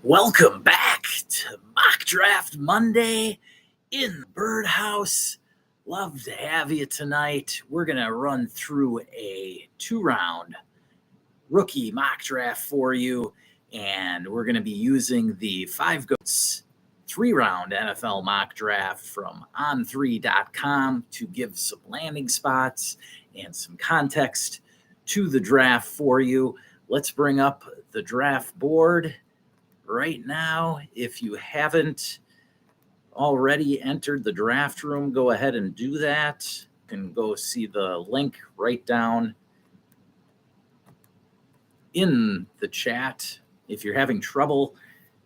Welcome back to Mock Draft Monday in the Birdhouse. Love to have you tonight. We're going to run through a 2-round rookie mock draft for you, and we're going to be using the 5 Goats 3-round NFL mock draft from on3.com to give some landing spots and some context to the draft for you. Let's bring up the draft board right now. If you haven't already entered the draft room, go ahead and do that. You can go see the link right down in the chat. If you're having trouble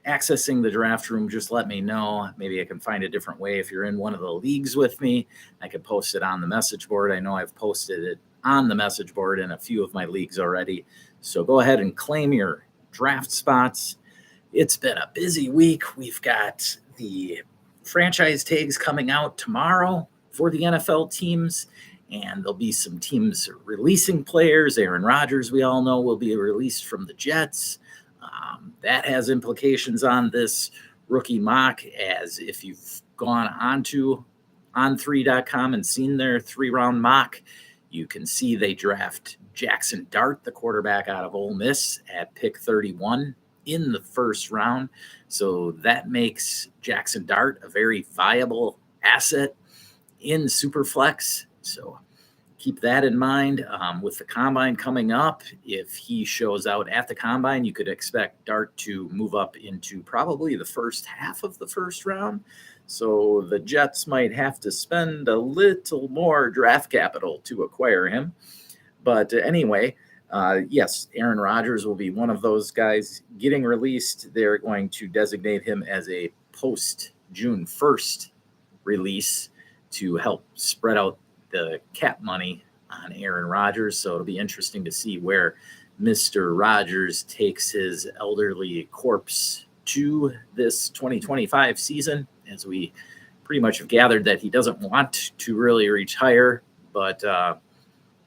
accessing the draft room, just let me know. Maybe I can find a different way. If you're in one of the leagues with me, I could post it on the message board. I know I've posted it on the message board in a few of my leagues already. So go ahead and claim your draft spots. It's been a busy week. We've got the franchise tags coming out tomorrow for the NFL teams, and there'll be some teams releasing players. Aaron Rodgers, we all know, will be released from the Jets. That has implications on this rookie mock, as if you've gone onto on3.com and seen their 3-round mock, you can see they draft Jackson Dart, the quarterback out of Ole Miss, at pick 31 in the first round. So that makes Jackson Dart a very viable asset in Superflex. So keep that in mind. With the combine coming up, if he shows out at the combine, you could expect Dart to move up into probably the first half of the first round. So the Jets might have to spend a little more draft capital to acquire him. But anyway, yes, Aaron Rodgers will be one of those guys getting released. They're going to designate him as a post-June 1st release to help spread out the cap money on Aaron Rodgers. So it'll be interesting to see where Mr. Rodgers takes his elderly corpse to this 2025 season, as we pretty much have gathered that he doesn't want to really retire. But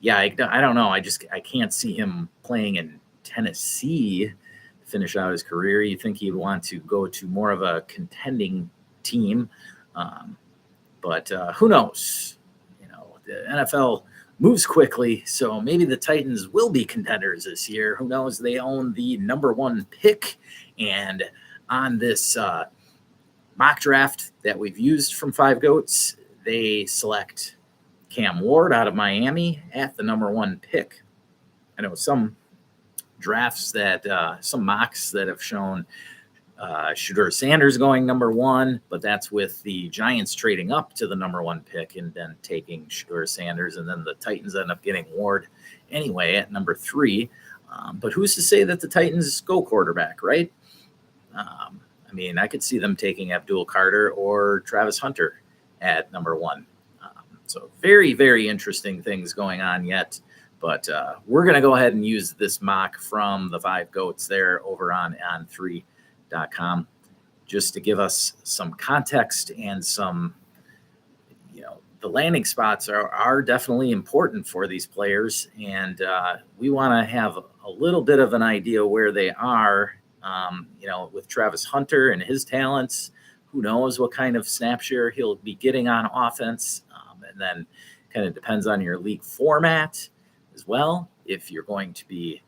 yeah, I don't know. I can't see him playing in Tennessee to finish out his career. You think he'd want to go to more of a contending team. But who knows? You know, the NFL moves quickly, so maybe the Titans will be contenders this year. Who knows? They own the number 1 pick. And on this mock draft that we've used from 5 Goats, they select Cam Ward out of Miami at the number 1 pick. I know some drafts that some mocks that have shown Shedeur Sanders going number 1, but that's with the Giants trading up to the number 1 pick and then taking Shedeur Sanders, and then the Titans end up getting Ward anyway at number 3. But who's to say that the Titans go quarterback, right? I mean, I could see them taking Abdul Carter or Travis Hunter at number 1. So very, very interesting things going on yet. But we're going to go ahead and use this mock from the 5 Goats there over on 3.com just to give us some context and some, you know, the landing spots are definitely important for these players. And we want to have a little bit of an idea where they are, you know, with Travis Hunter and his talents. Who knows what kind of snap share he'll be getting on offense. And then kind of depends on your league format as well, if you're going to be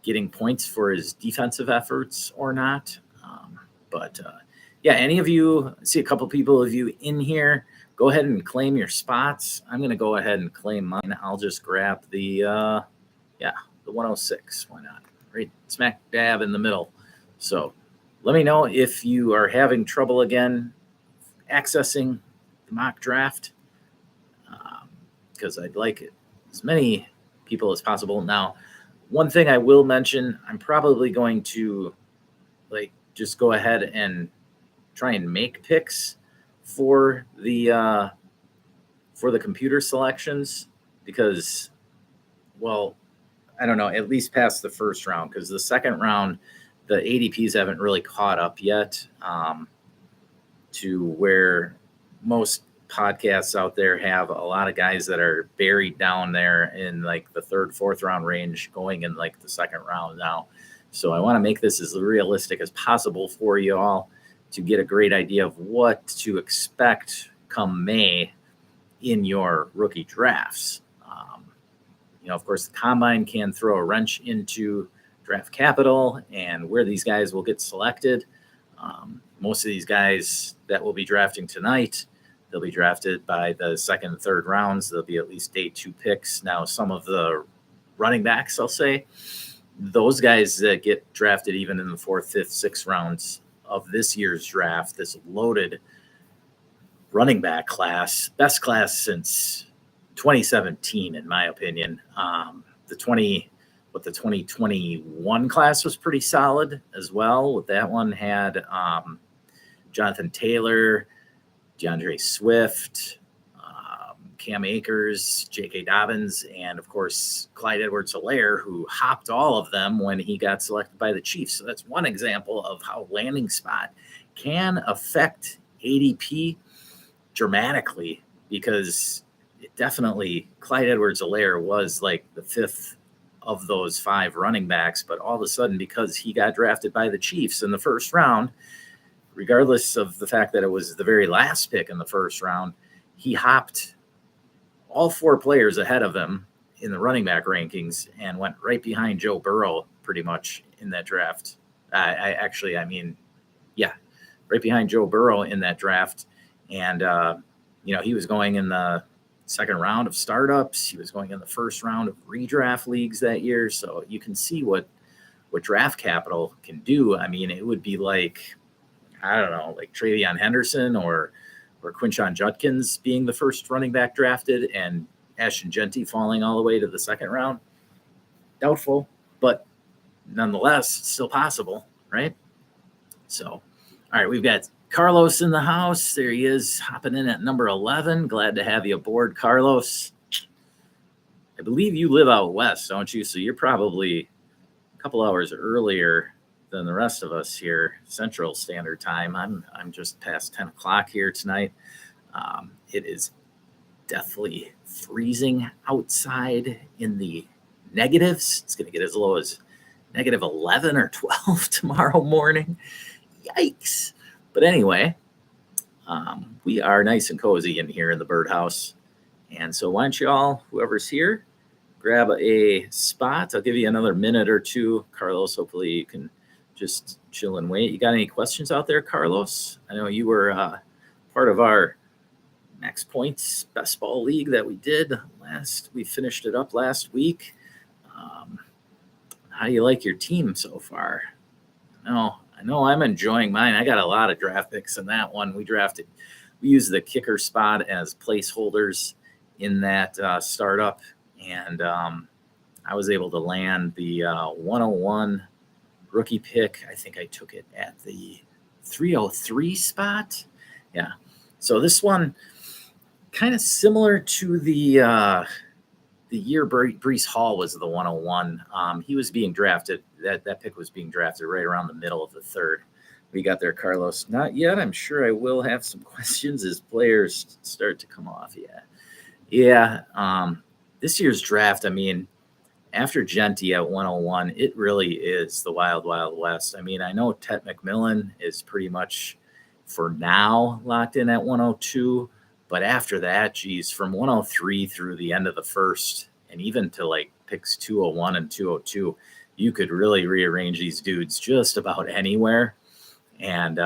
getting points for his defensive efforts or not. But yeah, any of you, I see a couple people of you in here, go ahead and claim your spots. I'm going to go ahead and claim mine. I'll just grab the 106. Why not? Right smack dab in the middle. So let me know if you are having trouble again accessing the mock draft, because I'd like as many people as possible. Now, one thing I will mention, I'm probably going to just go ahead and try and make picks for the computer selections, because, well, I don't know, at least past the first round, because the second round, the ADPs haven't really caught up yet to where most podcasts out there have a lot of guys that are buried down there in like the 3rd, 4th round range, going in like the 2nd round now. So I want to make this as realistic as possible for you all to get a great idea of what to expect come May in your rookie drafts. Of course, the combine can throw a wrench into draft capital and where these guys will get selected. Most of these guys that will be drafting tonight, they'll be drafted by the second and third rounds. There'll be at least day 2 picks. Now, some of the running backs, I'll say, those guys that get drafted even in the 4th, 5th, 6th rounds of this year's draft, this loaded running back class, best class since 2017, in my opinion. The 2021 class was pretty solid as well. With that one had Jonathan Taylor, DeAndre Swift, Cam Akers, J.K. Dobbins, and of course Clyde Edwards-Helaire, who hopped all of them when he got selected by the Chiefs. So that's one example of how landing spot can affect ADP dramatically, because it definitely, Clyde Edwards-Helaire was like the 5th of those 5 running backs, but all of a sudden, because he got drafted by the Chiefs in the 1st round, regardless of the fact that it was the very last pick in the 1st round, he hopped all 4 players ahead of him in the running back rankings and went right behind Joe Burrow pretty much in that draft. Right behind Joe Burrow in that draft. And, he was going in the 2nd round of startups. He was going in the 1st round of redraft leagues that year. So you can see what draft capital can do. I mean, it would be like, I don't know, like Travion Henderson or Quinshon Judkins being the 1st running back drafted and Ashton Genty falling all the way to the 2nd round. Doubtful, but nonetheless, still possible, right? So, all right, we've got Carlos in the house. There he is, hopping in at number 11. Glad to have you aboard, Carlos. I believe you live out west, don't you? So you're probably a couple hours earlier than the rest of us here, Central Standard Time. I'm just past 10 o'clock here tonight. It is definitely freezing outside in the negatives. It's going to get as low as negative 11 or 12 tomorrow morning. Yikes. But anyway, we are nice and cozy in here in the birdhouse. And so why don't you all, whoever's here, grab a spot. I'll give you another minute or two. Carlos, hopefully you can just chill and wait. You got any questions out there, Carlos? I know you were part of our Max Points Best Ball League that we did we finished it up last week. How do you like your team so far? I know I'm enjoying mine. I got a lot of draft picks in that one. We used the kicker spot as placeholders in that startup. And I was able to land the 101 rookie pick. I think I took it at the 303 spot. Yeah. So this one kind of similar to the year Breece Hall was the 101. He was being drafted. That pick was being drafted right around the middle of the 3rd. We got there, Carlos. Not yet. I'm sure I will have some questions as players start to come off. Yeah. This year's draft, I mean, after Genty at 101, it really is the wild, wild west. I mean, I know Ted McMillan is pretty much for now locked in at 102. But after that, geez, from 103 through the end of the 1st and even to like picks 201 and 202, you could really rearrange these dudes just about anywhere. And,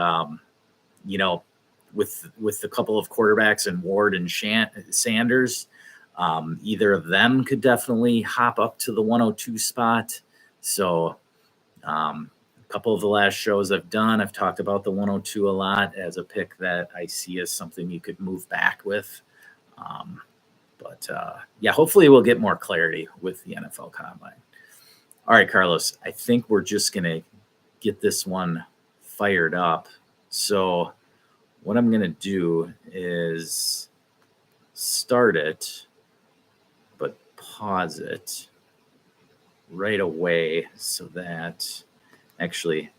with a couple of quarterbacks and Ward and Sanders, either of them could definitely hop up to the 102 spot. So a couple of the last shows I've done, I've talked about the 102 a lot as a pick that I see as something you could move back with. Hopefully we'll get more clarity with the NFL Combine. All right, Carlos, I think we're just going to get this one fired up. So what I'm going to do is start it, but pause it right away so that actually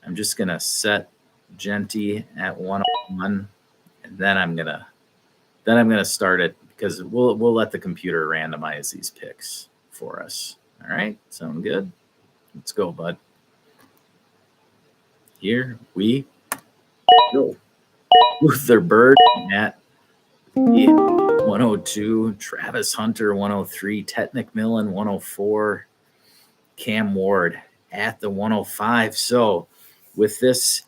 I'm just going to set Genty at 101 and then I'm going to start it because we'll let the computer randomize these picks for us. All right. Sound good? Let's go, bud. here we go. Luther Bird at the 102, Travis Hunter 103, Tet McMillan 104, Cam Ward at the 105. So with this,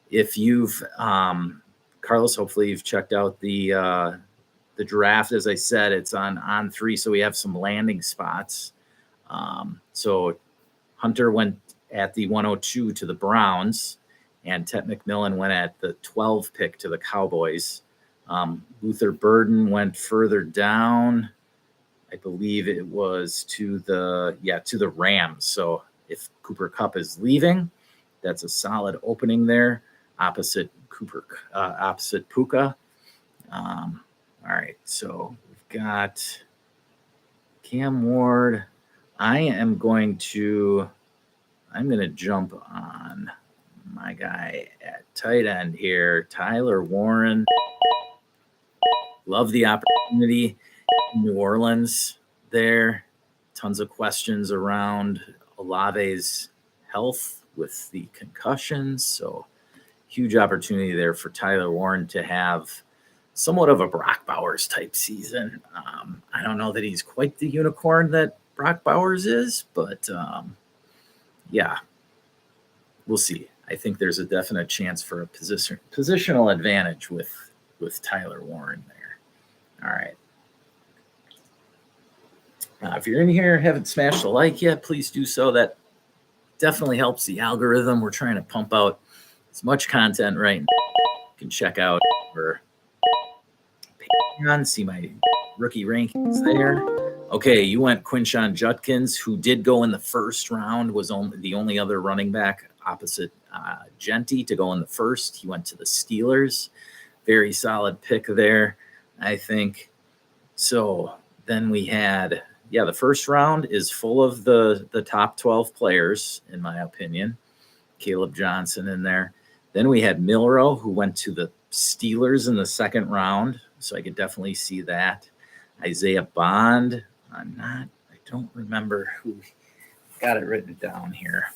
if you've Carlos, hopefully you've checked out the draft. As I said, it's on 3, so we have some landing spots. So Hunter went at the 102 to the Browns, and Tet McMillan went at the 12 pick to the Cowboys. Luther Burden went further down. I believe it was to the Rams. So if Cooper Kupp is leaving, that's a solid opening there, opposite Puka. All right, so we've got Cam Ward. I'm going to jump on my guy at tight end here, Tyler Warren. Love the opportunity in New Orleans there. Tons of questions around Olave's health with the concussions. So huge opportunity there for Tyler Warren to have somewhat of a Brock Bowers type season. I don't know that he's quite the unicorn that Brock Bowers is, but yeah, we'll see. I think there's a definite chance for a positional advantage with Tyler Warren there. All right. If you're in here, haven't smashed the like yet, please do so. That definitely helps the algorithm. We're trying to pump out as much content right now. You can check out or see my rookie rankings there. Okay, you went Quinshon Judkins, who did go in the first round, was the only other running back opposite Genty to go in the first. He went to the Steelers. Very solid pick there, I think. So then we had, the first round is full of the top 12 players, in my opinion. Caleb Johnson in there. Then we had Milrow, who went to the Steelers in the second round. So I could definitely see that. Isaiah Bond. I don't remember who got it written down here.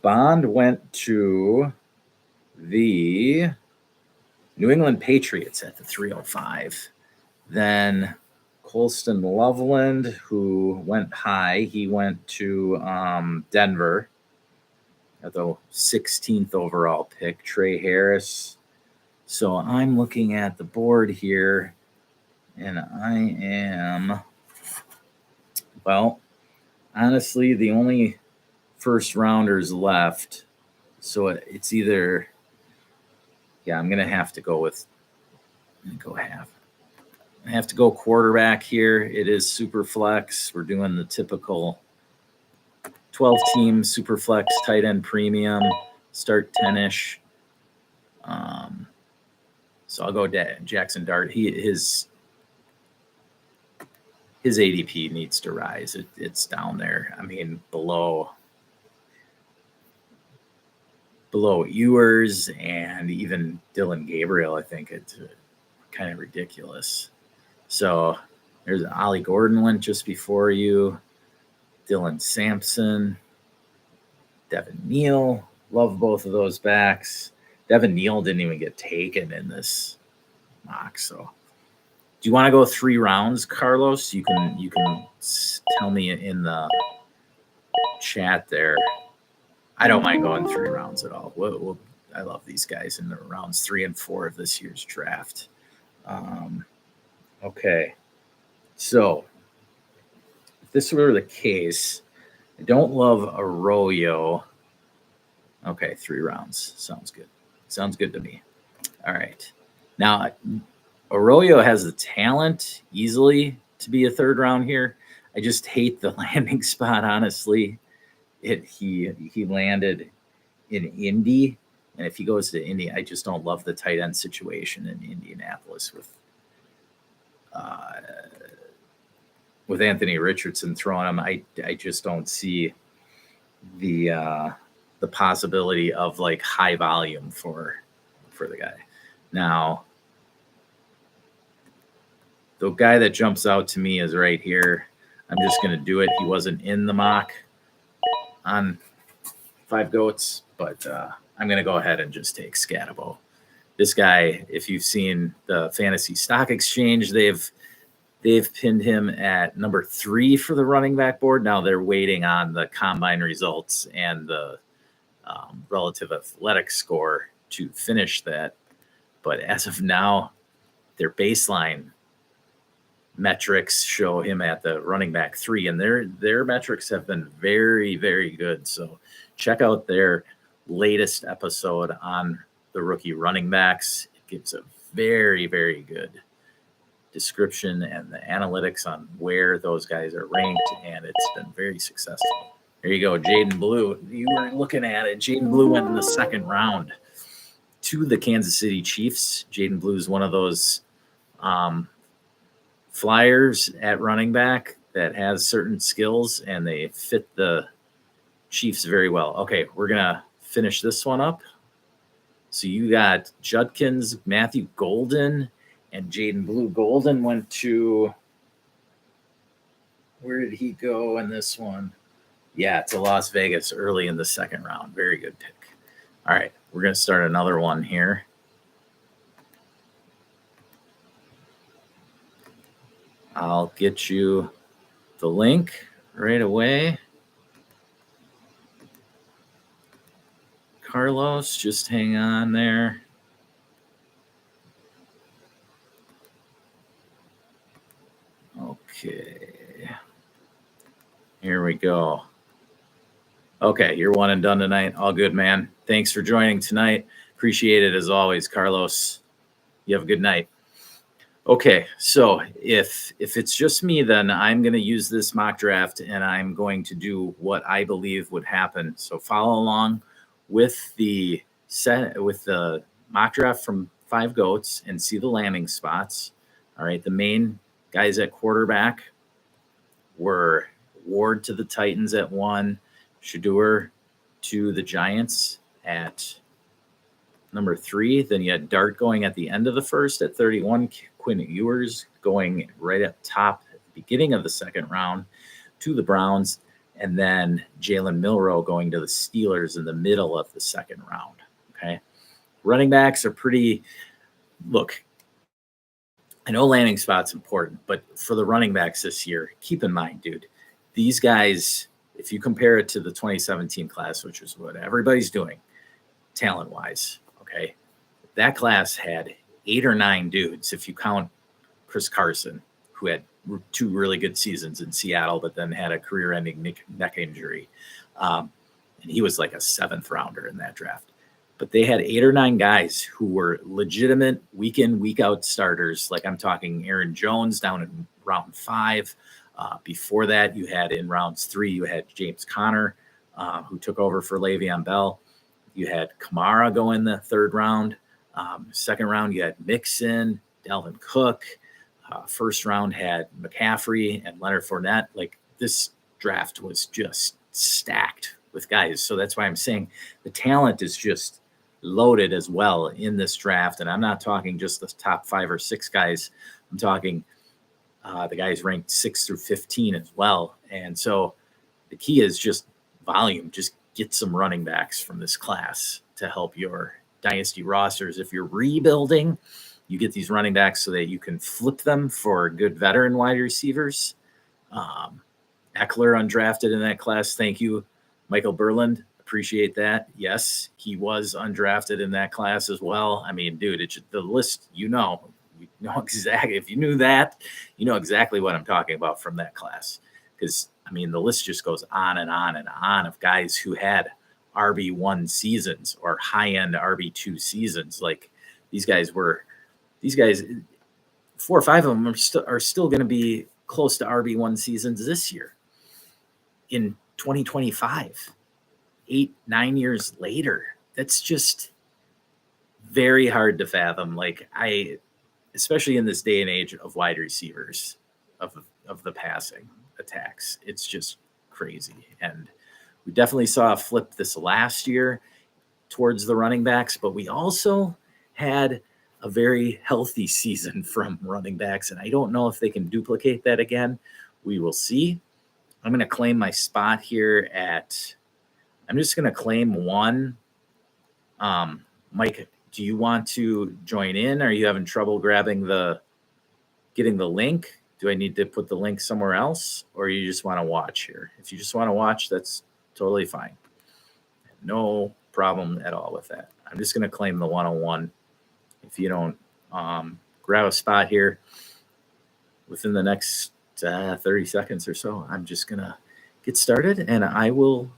Bond went to the New England Patriots at the 305. Then Colston Loveland, who went high, he went to Denver at the 16th overall pick. Trey Harris. So I'm looking at the board here, and I am, honestly, the only first rounders left. So it's either, I'm going to have to go I have to go quarterback here. It is super flex. We're doing the typical 12-team super flex tight end premium, start 10-ish. So I'll go Jackson Dart. His ADP needs to rise. It's down there. I mean, below Ewers and even Dylan Gabriel. I think it's kind of ridiculous. So there's Ollie Gordon went just before you. Dylan Sampson, Devin Neal. Love both of those backs. Devin Neal didn't even get taken in this mock. So do you want to go 3 rounds, Carlos? You can tell me in the chat there. I don't mind going 3 rounds at all. I love these guys in the rounds 3 and 4 of this year's draft. Okay. So if this were the case, I don't love Arroyo. Okay, 3 rounds. Sounds good. Sounds good to me. All right. Now, Arroyo has the talent easily to be a 3rd round here. I just hate the landing spot, honestly. He landed in Indy, and if he goes to Indy, I just don't love the tight end situation in Indianapolis with Anthony Richardson throwing him. I just don't see the possibility of like high volume for the guy. Now, the guy that jumps out to me is right here. I'm just going to do it. He wasn't in the mock on 5 goats, but I'm going to go ahead and just take Scatabo. This guy, if you've seen the Fantasy Stock Exchange, they've pinned him at number 3 for the running back board. Now they're waiting on the combine results and the relative athletic score to finish that. But as of now, their baseline metrics show him at the running back 3, and their metrics have been very, very good. So check out their latest episode on the rookie running backs. It gives a very, very good description and the analytics on where those guys are ranked, and it's been very successful. There you go, Jaden Blue. You were looking at it. Jaden Blue went in the 2nd round to the Kansas City Chiefs. Jaden Blue is one of those flyers at running back that has certain skills, and they fit the Chiefs very well. Okay, we're going to finish this one up. So you got Judkins, Matthew Golden, and Jaden Blue. Golden went to, where did he go in this one? Yeah, to Las Vegas early in the 2nd round. Very good pick. All right, we're going to start another one here. I'll get you the link right away. Carlos, just hang on there. Okay. Here we go. Okay, you're one and done tonight. All good, man. Thanks for joining tonight. Appreciate it as always, Carlos. You have a good night. Okay, so if it's just me, then I'm going to use this mock draft, and I'm going to do what I believe would happen. So follow along with the mock draft from 5 goats and see the landing spots. All right, the main guys at quarterback were Ward to the Titans at 1, Shedeur to the Giants at number 3. Then you had Dart going at the end of the 1st at 31. Quinn Ewers going right at top at the beginning of the 2nd round to the Browns. And then Jalen Milroe going to the Steelers in the middle of the 2nd round. Okay. Running backs are pretty, look, I know landing spot's important, but for the running backs this year, keep in mind, dude, these guys, if you compare it to the 2017 class, which is what everybody's doing talent-wise, okay, that class had 8 or 9 dudes, if you count Chris Carson, who had 2 really good seasons in Seattle, but then had a career-ending neck injury. And he was like a 7th rounder in that draft. But they had 8 or 9 guys who were legitimate week-in, week-out starters. Like I'm talking Aaron Jones down in round 5. Before that, you had in rounds 3, you had James Conner, who took over for Le'Veon Bell. You had Kamara go in the 3rd round. 2nd round, you had Mixon, Dalvin Cook. 1st round had McCaffrey and Leonard Fournette. Like this draft was just stacked with guys. So that's why I'm saying the talent is just loaded as well in this draft. And I'm not talking just the top 5 or 6 guys. I'm talking the guys ranked 6 through 15 as well. And so the key is just volume. Just get some running backs from this class to help your dynasty rosters. If you're rebuilding, you get these running backs so that you can flip them for good veteran wide receivers. Eckler undrafted in that class. Thank you, Michael Berland. Appreciate that. Yes, he was undrafted in that class as well. I mean, dude, it's the list, you know exactly. If you knew that, you know exactly what I'm talking about from that class. Because, I mean, the list just goes on and on and on of guys who had RB1 seasons or high-end RB2 seasons. Like these guys, 4 or 5 of them are still going to be close to RB1 seasons this year in 2025, 8-9 years later. That's just very hard to fathom. Like especially in this day and age of wide receivers of the passing attacks, it's just crazy. And we definitely saw a flip this last year towards the running backs, but we also had a very healthy season from running backs, and I don't know if they can duplicate that again. We will see. I'm going to claim my spot here at I'm just going to claim one. Mike, do you want to join in? Are you having trouble getting the link? Do I need to put the link somewhere else, or you just want to watch here? If you just want to watch, that's totally fine. No problem at all with that. I'm just going to claim the 101. If you don't grab a spot here within the next 30 seconds or so, I'm just going to get started, and I will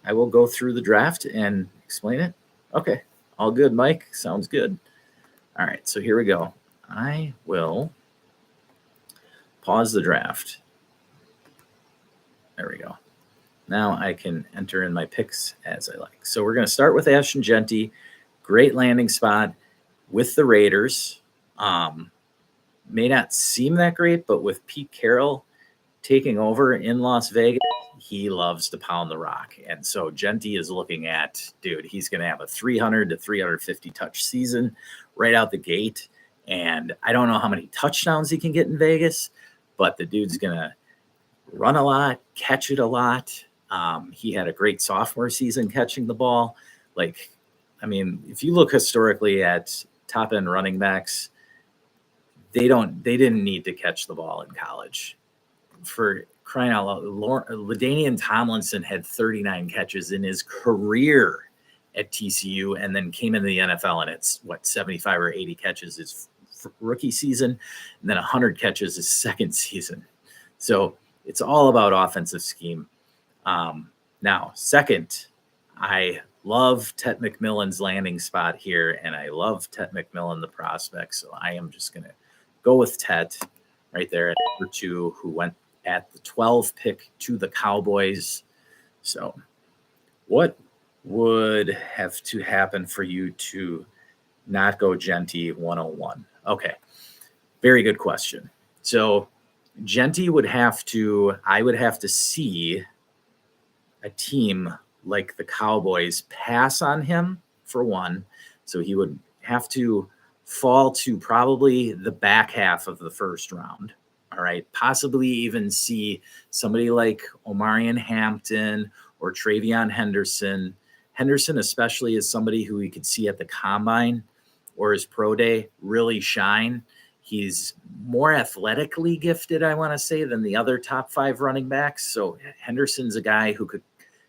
go through the draft and explain it. Okay. All good, Mike. Sounds good. All right. So here we go. I will pause the draft. There we go. Now I can enter in my picks as I like. So we're going to start with Ashton Jeanty. Great landing spot with the Raiders. May not seem that great, but with Pete Carroll taking over in Las Vegas, he loves to pound the rock. And so Jeanty is looking at, dude, he's going to have a 300 to 350 touch season right out the gate. And I don't know how many touchdowns he can get in Vegas, but the dude's going to run a lot, catch it a lot. He had a great sophomore season catching the ball. Like, I mean, if you look historically at top end running backs, they didn't need to catch the ball in college. For crying out loud, LaDainian Tomlinson had 39 catches in his career at TCU, and then came into the NFL, and it's 75 or 80 catches his rookie season, and then 100 catches his second season. So it's all about offensive scheme. Now, second, I love Tet McMillan's landing spot here, and I love Tet McMillan, the prospect. So I am just going to go with Tet right there at number 2, who went at the 12th pick to the Cowboys. So what would have to happen for you to not go Jeanty 101? Okay. Very good question. So Jeanty I would have to see a team like the Cowboys pass on him for one. So he would have to fall to probably the back half of the first round. All right. Possibly even see somebody like Omarion Hampton or Travion Henderson. Henderson, especially, is somebody who we could see at the combine or his pro day really shine. He's more athletically gifted, I want to say, than the other top 5 running backs. So Henderson's a guy who could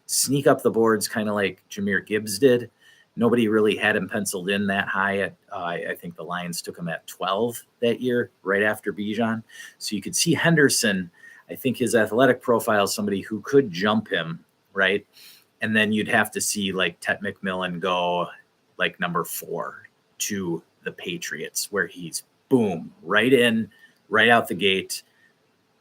sneak up the boards kind of like Jahmyr Gibbs did. Nobody really had him penciled in that high. I think the Lions took him at 12 that year, right after Bijan. So you could see Henderson. I think his athletic profile is somebody who could jump him, right? And then you'd have to see like Tet McMillan go like number 4 to the Patriots, where he's boom, right out the gate,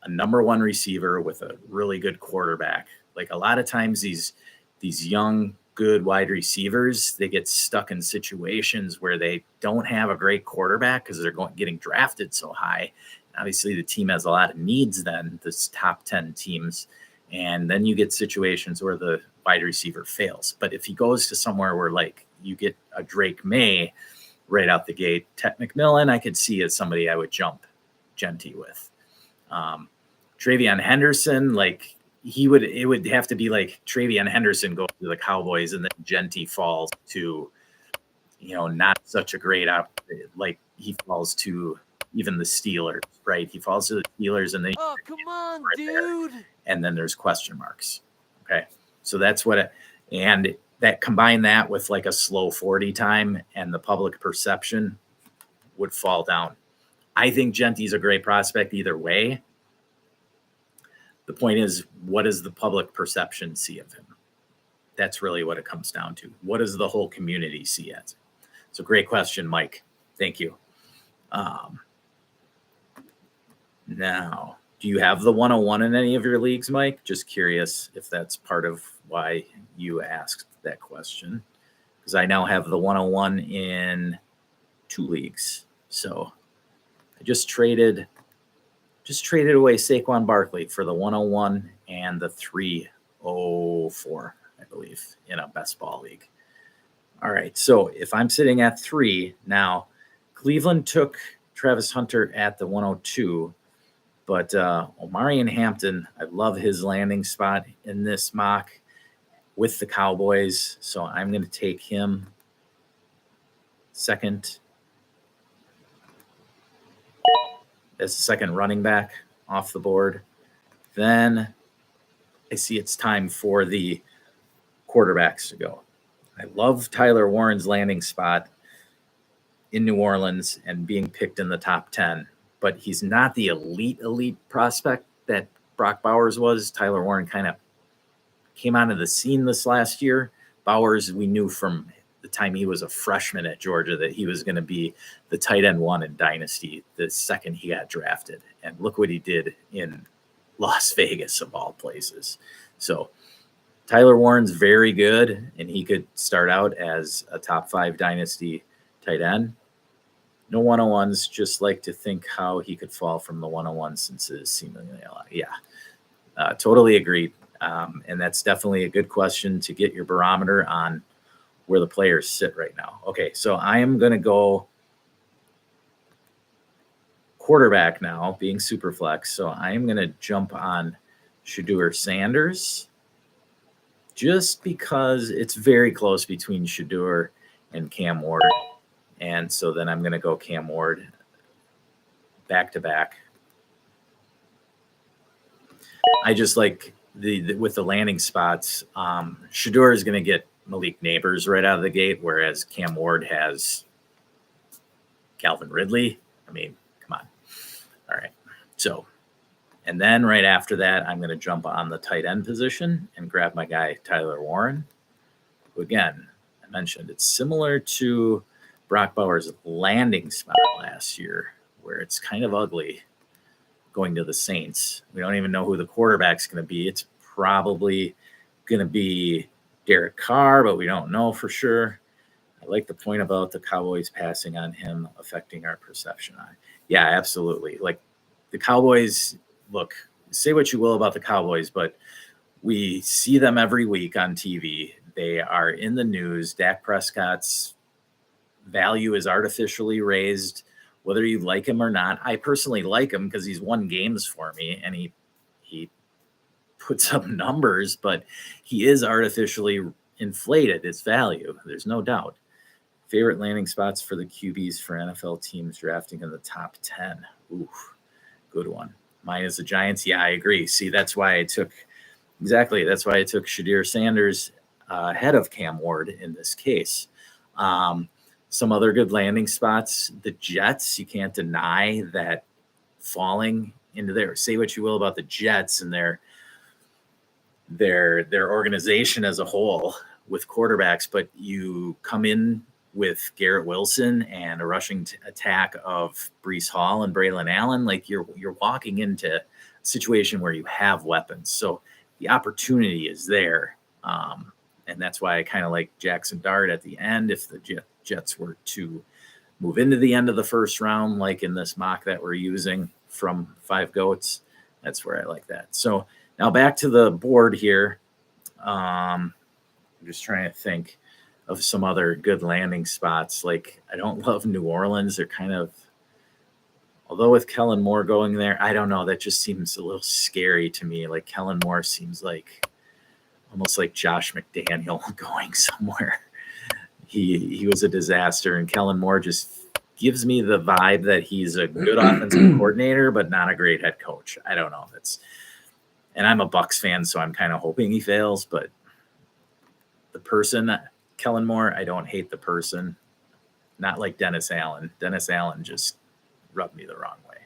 a number 1 receiver with a really good quarterback. Like a lot of times these young, good wide receivers, they get stuck in situations where they don't have a great quarterback because they're getting drafted so high. Obviously, the team has a lot of needs then, this top 10 teams. And then you get situations where the wide receiver fails. But if he goes to somewhere where like you get a Drake May right out the gate, Tet McMillan, I could see as somebody I would jump Jeanty with. Travion Henderson, like it would have to be like Travion Henderson goes to the Cowboys and then Jeanty falls to, not such a great like he falls to even the Steelers, right? He falls to the Steelers and then come on, right dude. There, and then there's question marks. Okay. So that's and that combine that with like a slow 40 time and the public perception would fall down. I think Jeanty's a great prospect either way. The point is, what does the public perception see of him? That's really what it comes down to. What does the whole community see as? It's a great question, Mike. Thank you. Now, do you have the 101 in any of your leagues, Mike? Just curious if that's part of why you asked that question. Because I now have the 101 in 2 leagues. So I just traded away Saquon Barkley for the 101 and the 304, I believe, in a best ball league. All right. So if I'm sitting at 3 now, Cleveland took Travis Hunter at the 102, but Omarion Hampton, I love his landing spot in this mock. with the Cowboys. So I'm going to take him second as the second running back off the board. Then I see it's time for the quarterbacks to go. I love Tyler Warren's landing spot in New Orleans and being picked in the top 10, but he's not the elite prospect that Brock Bowers was. Tyler Warren kind of came onto the scene this last year. Bowers, we knew from the time he was a freshman at Georgia that he was going to be the tight end one in Dynasty the second he got drafted. And look what he did in Las Vegas, of all places. So Tyler Warren's very good, and he could start out as a top 5 Dynasty tight end. No 101s, just like to think how he could fall from the 101 since his seemingly a lot. Yeah, totally agreed. And that's definitely a good question to get your barometer on where the players sit right now. Okay, so I am going to go quarterback now, being super flex. So I am going to jump on Shedeur Sanders just because it's very close between Shedeur and Cam Ward. And so then I'm going to go Cam Ward back to back. I just like with the landing spots. Shedeur is going to get Malik Neighbors right out of the gate, whereas Cam Ward has Calvin Ridley. I mean, come on. All right. So, and then right after that, I'm going to jump on the tight end position and grab my guy, Tyler Warren, who, again, I mentioned it's similar to Brock Bowers' landing spot last year, where it's kind of ugly going to the Saints. We don't even know who the quarterback's going to be. It's probably going to be Derek Carr, but we don't know for sure. I like the point about the Cowboys passing on him affecting our perception on it. Yeah, absolutely. Like the Cowboys, look, say what you will about the Cowboys, but we see them every week on TV. They are in the news. Dak Prescott's value is artificially raised, whether you like him or not. I personally like him because he's won games for me and he puts up numbers, but he is artificially inflated, its value. There's no doubt. Favorite landing spots for the QBs for NFL teams drafting in the top 10. Ooh, good one. Mine is the Giants. Yeah, I agree. See, that's why I took Shedeur Sanders ahead of Cam Ward in this case. Some other good landing spots. The Jets, you can't deny that falling into there. Say what you will about the Jets and their organization as a whole with quarterbacks, but you come in with Garrett Wilson and a rushing attack of Breece Hall and Braylon Allen, like you're walking into a situation where you have weapons. So the opportunity is there. And that's why I kind of like Jackson Dart at the end. If the Jets were to move into the end of the first round, like in this mock that we're using from 5 Goats, that's where I like that. So now back to the board here. I'm just trying to think of some other good landing spots. Like I don't love New Orleans. They're kind of, although with Kellen Moore going there, I don't know. That just seems a little scary to me. Like Kellen Moore seems like almost like Josh McDaniel going somewhere. He was a disaster, and Kellen Moore just gives me the vibe that he's a good offensive coordinator, but not a great head coach. I don't know. And I'm a Bucs fan, so I'm kind of hoping he fails, but the person, Kellen Moore, I don't hate the person. Not like Dennis Allen. Dennis Allen just rubbed me the wrong way.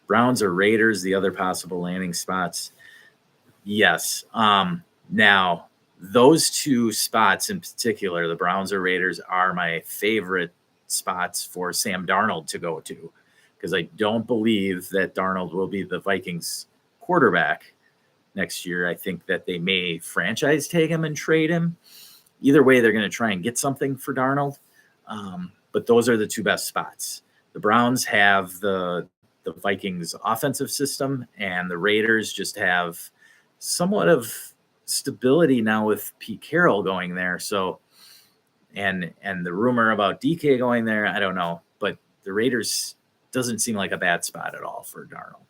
Browns or Raiders, the other possible landing spots. Yes. Now, those two spots in particular, the Browns or Raiders, are my favorite spots for Sam Darnold to go to, because I don't believe that Darnold will be the Vikings quarterback next year. I think that they may franchise tag him and trade him. Either way, they're going to try and get something for Darnold. But those are the two best spots. The Browns have the Vikings offensive system, and the Raiders just have somewhat of stability now with Pete Carroll going there. So, and the rumor about DK going there, I don't know, but the Raiders doesn't seem like a bad spot at all for Darnold.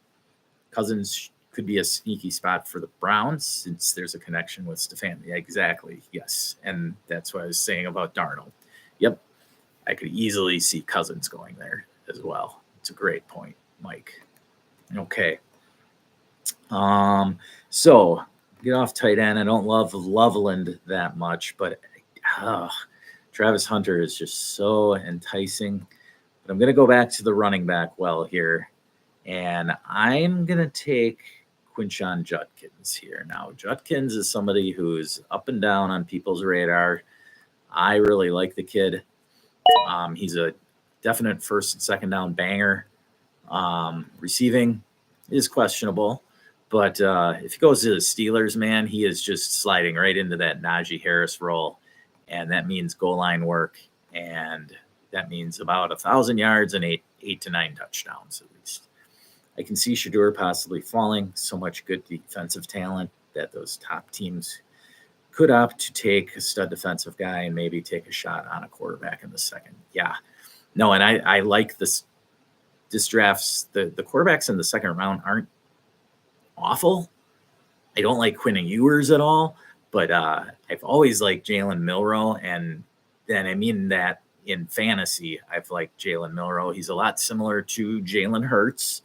Cousins could be a sneaky spot for the Browns since there's a connection with Stefan. Yeah, exactly. Yes. And that's what I was saying about Darnold. Yep. I could easily see Cousins going there as well. It's a great point, Mike. Okay. So get off tight end. I don't love Loveland that much, but Travis Hunter is just so enticing. But I'm going to go back to the running back well here, and I'm going to take Quinshon Judkins here. Now, Judkins is somebody who's up and down on people's radar. I really like the kid. He's a definite first and second down banger. Receiving is questionable, but if he goes to the Steelers, man, he is just sliding right into that Najee Harris role, and that means goal line work, and that means about 1,000 yards and eight to 9 touchdowns at least. I can see Shedeur possibly falling. So much good defensive talent that those top teams could opt to take a stud defensive guy and maybe take a shot on a quarterback in the second. Yeah. No, and I like this drafts. The quarterbacks in the second round aren't awful. I don't like Quinn Ewers at all, but I've always liked Jalen Milroe, and then I mean that in fantasy, I've liked Jalen Milroe. He's a lot similar to Jalen Hurts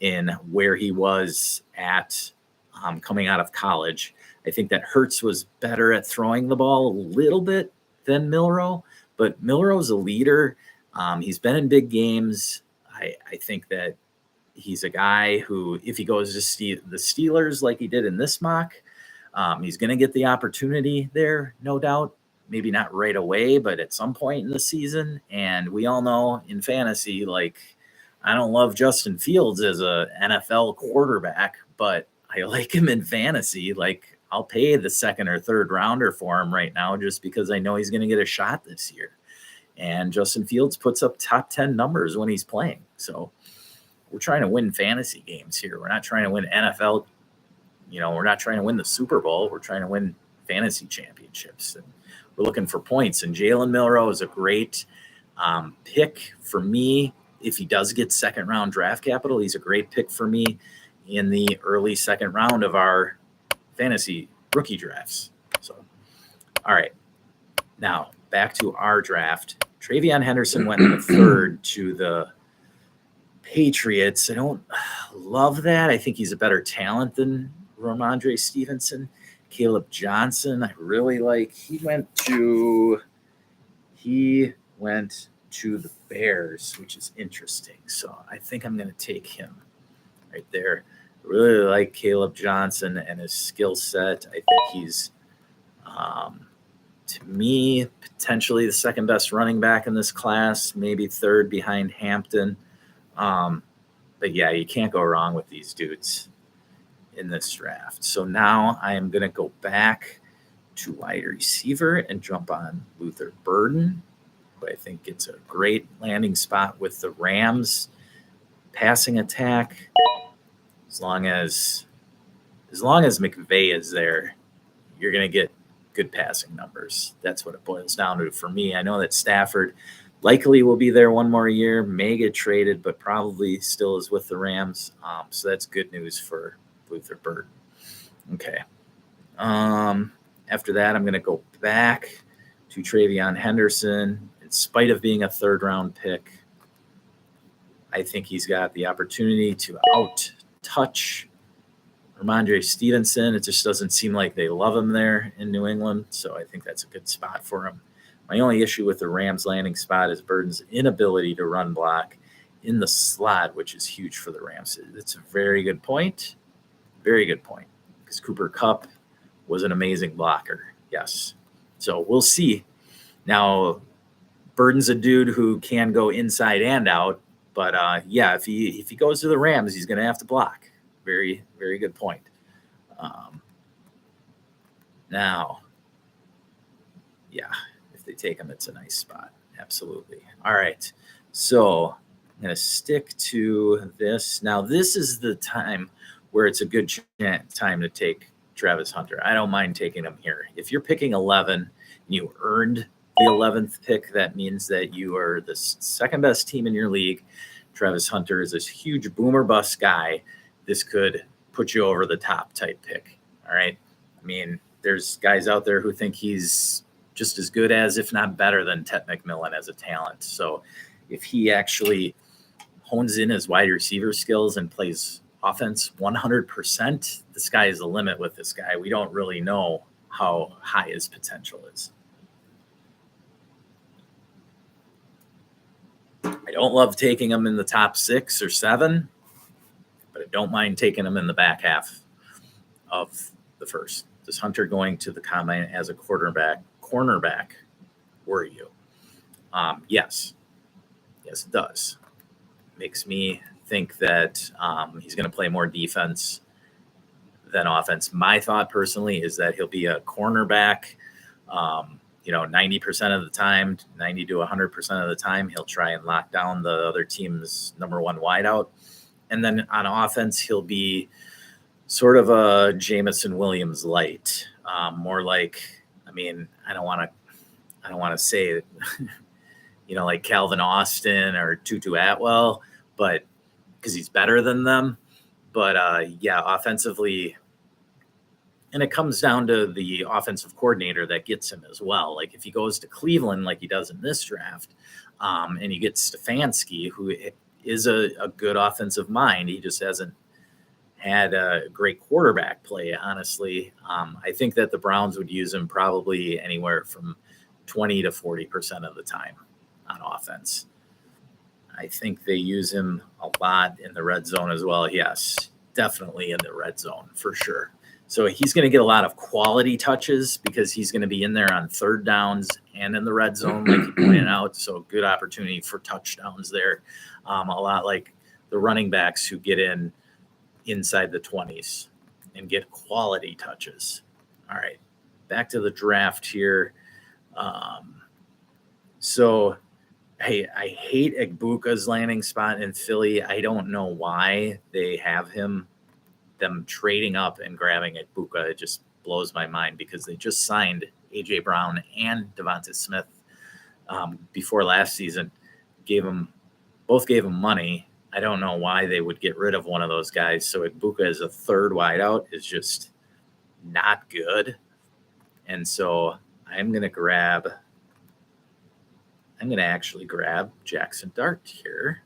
in where he was at coming out of college. I think that Hurts was better at throwing the ball a little bit than Milroe, but Milroe's a leader. He's been in big games. I think that he's a guy who, if he goes to the Steelers like he did in this mock, he's going to get the opportunity there, no doubt. Maybe not right away, but at some point in the season. And we all know in fantasy, like, I don't love Justin Fields as a NFL quarterback, but I like him in fantasy. Like, I'll pay the second or third rounder for him right now just because I know he's going to get a shot this year. And Justin Fields puts up top 10 numbers when he's playing. So we're trying to win fantasy games here. We're not trying to win NFL. We're not trying to win the Super Bowl. We're trying to win fantasy championships. And we're looking for points. And Jalen Milroe is a great pick for me. If he does get second round draft capital, he's a great pick for me in the early second round of our fantasy rookie drafts. So, all right. Now, back to our draft. Travion Henderson went in the third to the Patriots. I don't love that. I think he's a better talent than Ramondre Stevenson. Caleb Johnson, I really like. He went to the Bears, which is interesting. So I think I'm going to take him right there. I really like Caleb Johnson and his skill set. I think he's, to me, potentially the second best running back in this class, maybe third behind Hampton. But yeah, you can't go wrong with these dudes in this draft. So now I am going to go back to wide receiver and jump on Luther Burden. But I think it's a great landing spot with the Rams passing attack. As long as McVay is there, you're going to get good passing numbers. That's what it boils down to for me. I know that Stafford likely will be there one more year, may get traded, but probably still is with the Rams. So that's good news for Luther Burden. Okay. After that, I'm going to go back to Travion Henderson. In spite of being a third-round pick, I think he's got the opportunity to out-touch Ramondre Stevenson. It just doesn't seem like they love him there in New England, so I think that's a good spot for him. My only issue with the Rams landing spot is Burden's inability to run block in the slot, which is huge for the Rams. It's a very good point. Very good point. Because Cooper Kupp was an amazing blocker. Yes. So we'll see. Now, Burden's a dude who can go inside and out. But, yeah, if he goes to the Rams, he's going to have to block. Very, very good point. Now, yeah, if they take him, it's a nice spot. Absolutely. All right. So I'm going to stick to this. Now, this is the time where it's a good time to take Travis Hunter. I don't mind taking him here. If you're picking 11 and you earned the 11th pick, that means that you are the second best team in your league. Travis Hunter is this huge boomer bust guy. This could put you over the top type pick. All right. I mean, there's guys out there who think he's just as good as, if not better than, Ted McMillan as a talent. So if he actually hones in his wide receiver skills and plays offense 100%, the sky is the limit with this guy. We don't really know how high his potential is. I don't love taking him in the top 6 or 7, but I don't mind taking him in the back half of the first. Does Hunter going to the combine as a cornerback worry you? Yes. Yes, it does. Makes me think that he's going to play more defense than offense. My thought personally is that he'll be a cornerback, 90% of the time, 90 to 100% of the time, he'll try and lock down the other team's number one wideout. And then on offense, he'll be sort of a Jamison Williams light, more like, I don't want to say, like Calvin Austin or Tutu Atwell, but because he's better than them. But offensively, and it comes down to the offensive coordinator that gets him as well. Like if he goes to Cleveland, like he does in this draft, and you get Stefanski, who is a good offensive mind, he just hasn't had a great quarterback play, honestly. I think that the Browns would use him probably anywhere from 20 to 40% of the time on offense. I think they use him a lot in the red zone as well. Yes, definitely in the red zone for sure. So he's going to get a lot of quality touches because he's going to be in there on third downs and in the red zone, like you pointed out. So good opportunity for touchdowns there. A lot like the running backs who get inside the 20s and get quality touches. All right, back to the draft here. Hey, I hate Egbuka's landing spot in Philly. I don't know why they have them trading up and grabbing Egbuka. It just blows my mind because they just signed A.J. Brown and Devonta Smith before last season. Both gave him money. I don't know why they would get rid of one of those guys. So Egbuka as a third wideout is just not good. And so I'm going to actually grab Jackson Dart here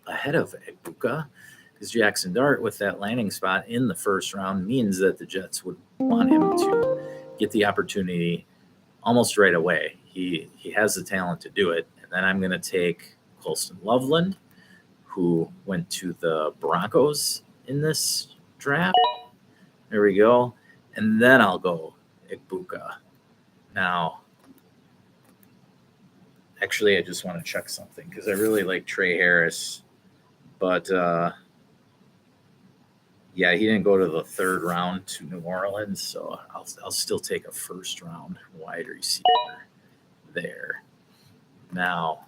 ahead of Egbuka, because Jackson Dart with that landing spot in the first round means that the Jets would want him to get the opportunity almost right away. He has the talent to do it. And then I'm going to take Colston Loveland, who went to the Broncos in this draft. There we go. And then I'll go Egbuka. Now, actually, I just want to check something because I really like Trey Harris. But, he didn't go to the third round to New Orleans, so I'll still take a first-round wide receiver there. Now,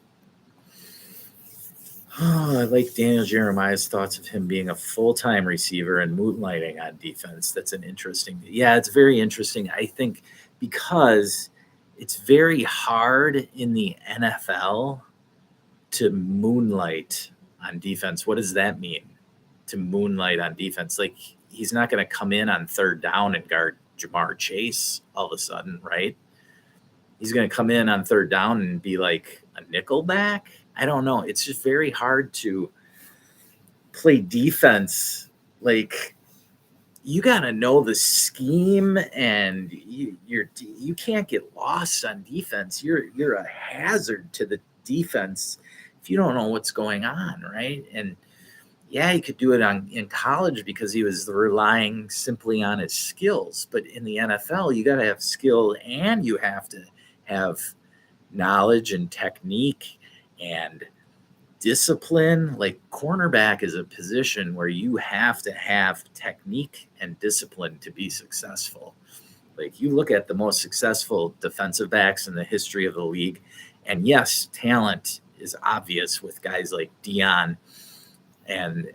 I like Daniel Jeremiah's thoughts of him being a full-time receiver and moonlighting on defense. That's an interesting. Yeah, it's very interesting. I think because it's very hard in the NFL to moonlight on defense. What does that mean, to moonlight on defense? Like, he's not going to come in on third down and guard Jamar Chase all of a sudden, right? He's going to come in on third down and be like a nickel back. I don't know. It's just very hard to play defense. Like, you got to know the scheme, and you can't get lost on defense. You're a hazard to the defense if you don't know what's going on, right? And yeah, he could do it in college because he was relying simply on his skills. But in the NFL, you got to have skill and you have to have knowledge and technique and discipline. Like, cornerback is a position where you have to have technique and discipline to be successful. Like, you look at the most successful defensive backs in the history of the league, and yes, talent is obvious with guys like Dion and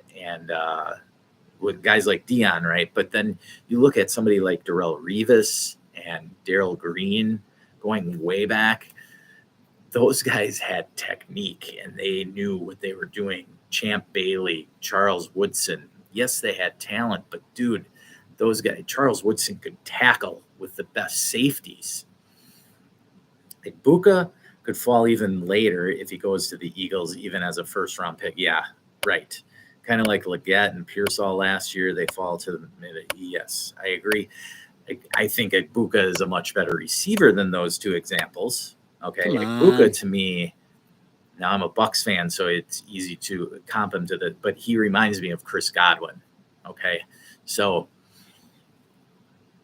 with guys like Dion, right? But then you look at somebody like Darrelle Revis and Darrell Green going way back. Those guys had technique and they knew what they were doing. Champ Bailey, Charles Woodson, Yes, they had talent, but dude, those guys, Charles Woodson could tackle with the best safeties. Ibuka could fall even later if he goes to the Eagles, even as a first-round pick. Yeah, right. Kind of like Leggett and Pearsall last year, they fall to the mid. Yes, I agree. I think Ibuka is a much better receiver than those two examples. Okay, Ibuka to me, now I'm a Bucs fan, so it's easy to comp him to the, but he reminds me of Chris Godwin. Okay, so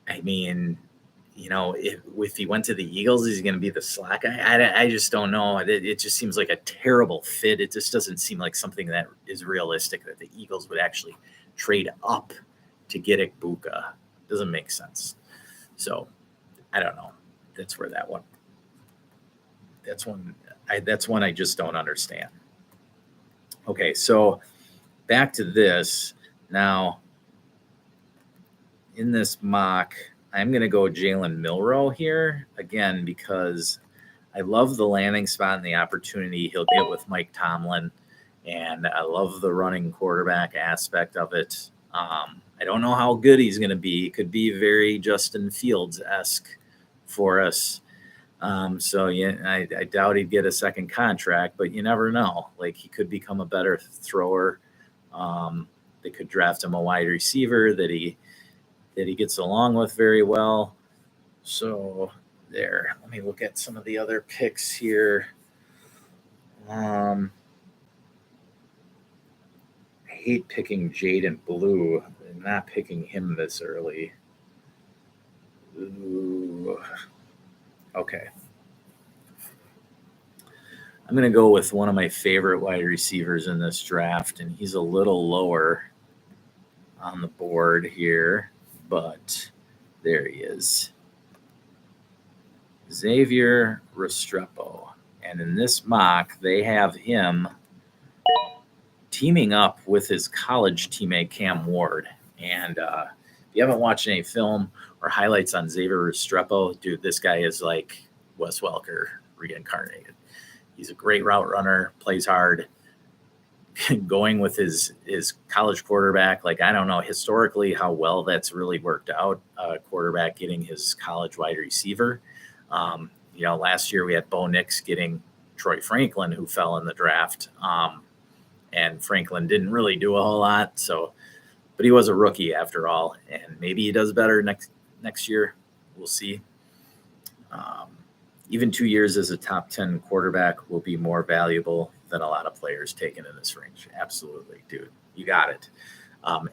I mean, you know, if he went to the Eagles, is he going to be the slot guy? I just don't know. It just seems like a terrible fit. It just doesn't seem like something that is realistic that the Eagles would actually trade up to get Ibuka. Doesn't make sense. So I don't know. That's where that one. That's one I just don't understand. Okay, so back to this now. In this mock, I'm going to go Jalen Milroe here again because I love the landing spot and the opportunity he'll get with Mike Tomlin, and I love the running quarterback aspect of it. I don't know how good he's going to be. He could be very Justin Fields-esque for us. So yeah, I doubt he'd get a second contract, but you never know. Like, he could become a better thrower. They could draft him a wide receiver that he gets along with very well. So there, let me look at some of the other picks here. I hate picking Jaden Blue and not picking him this early. Ooh. Okay. I'm going to go with one of my favorite wide receivers in this draft, and he's a little lower on the board here, but there he is. Xavier Restrepo. And in this mock, they have him teaming up with his college teammate Cam Ward. And if you haven't watched any film or highlights on Xavier Restrepo, dude, this guy is like Wes Welker reincarnated. He's a great route runner, plays hard, going with his college quarterback. Like, I don't know historically how well that's really worked out, quarterback getting his college wide receiver. You know, last year we had Bo Nix getting Troy Franklin, who fell in the draft. And Franklin didn't really do a whole lot. So, but he was a rookie after all, and maybe he does better next year. We'll see. Even 2 years as a top 10 quarterback will be more valuable than a lot of players taken in this range. Absolutely, dude. You got it.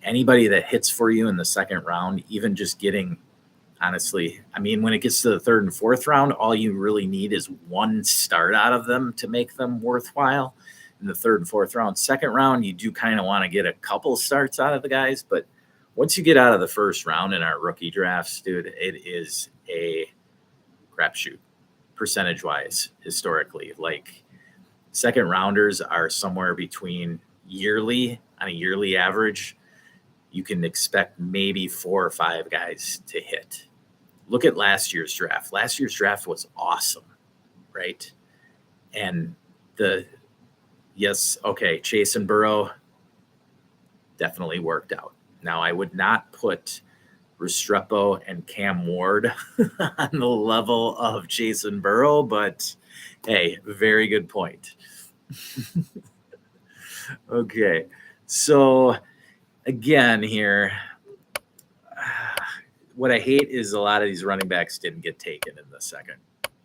Anybody that hits for you in the second round, even just getting, honestly, I mean, when it gets to the third and fourth round, all you really need is one start out of them to make them worthwhile. In the third and fourth round, second round, you do kind of want to get a couple starts out of the guys. But once you get out of the first round in our rookie drafts, dude, it is a crapshoot percentage-wise historically. Like, second rounders are somewhere between on a yearly average, you can expect maybe 4 or 5 guys to hit. Look at last year's draft. Last year's draft was awesome, right? And Chase and Burrow definitely worked out. Now, I would not put Restrepo and Cam Ward on the level of Chase and Burrow, but hey, very good point. Okay, so again here, what I hate is a lot of these running backs didn't get taken in the second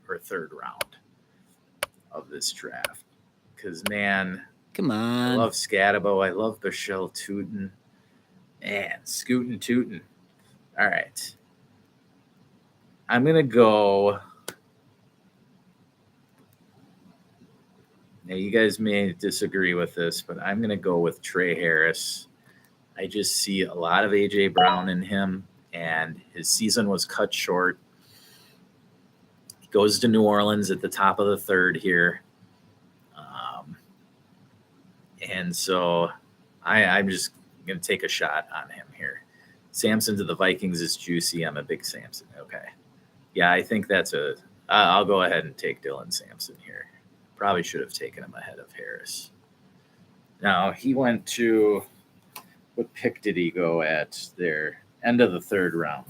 or third round of this draft. Because, man, come on. I love Scatabo. I love Bichelle Tootin. Man, scootin' tootin'. All right. I'm going to go. Now, you guys may disagree with this, but I'm going to go with Trey Harris. I just see a lot of A.J. Brown in him, and his season was cut short. He goes to New Orleans at the top of the third here. And so I'm just going to take a shot on him here. Samson to the Vikings is juicy. I'm a big Samson. Okay. Yeah, I think I'll go ahead and take Dylan Sampson here. Probably should have taken him ahead of Harris. Now, he went to what pick did he go at there? End of the third round.